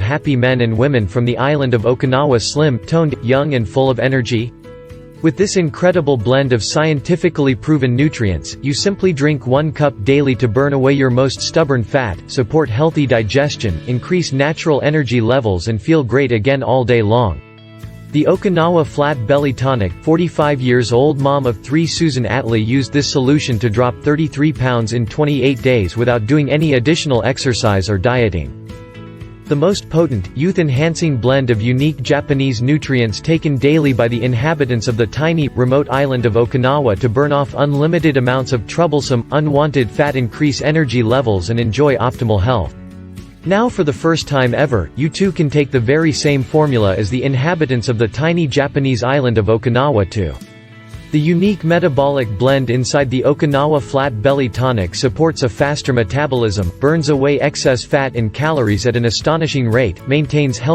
happy men and women from the island of Okinawa slim, toned, young and full of energy? With this incredible blend of scientifically proven nutrients, you simply drink 1 cup daily to burn away your most stubborn fat, support healthy digestion, increase natural energy levels and feel great again all day long. The Okinawa Flat Belly Tonic. 45 years old mom of 3 Susan Attlee used this solution to drop 33 pounds in 28 days without doing any additional exercise or dieting. The most potent, youth-enhancing blend of unique Japanese nutrients taken daily by the inhabitants of the tiny, remote island of Okinawa to burn off unlimited amounts of troublesome, unwanted fat, increase energy levels and enjoy optimal health. Now for the first time ever, you too can take the very same formula as the inhabitants of the tiny Japanese island of Okinawa too. The unique metabolic blend inside the Okinawa Flat Belly Tonic supports a faster metabolism, burns away excess fat and calories at an astonishing rate, maintains healthy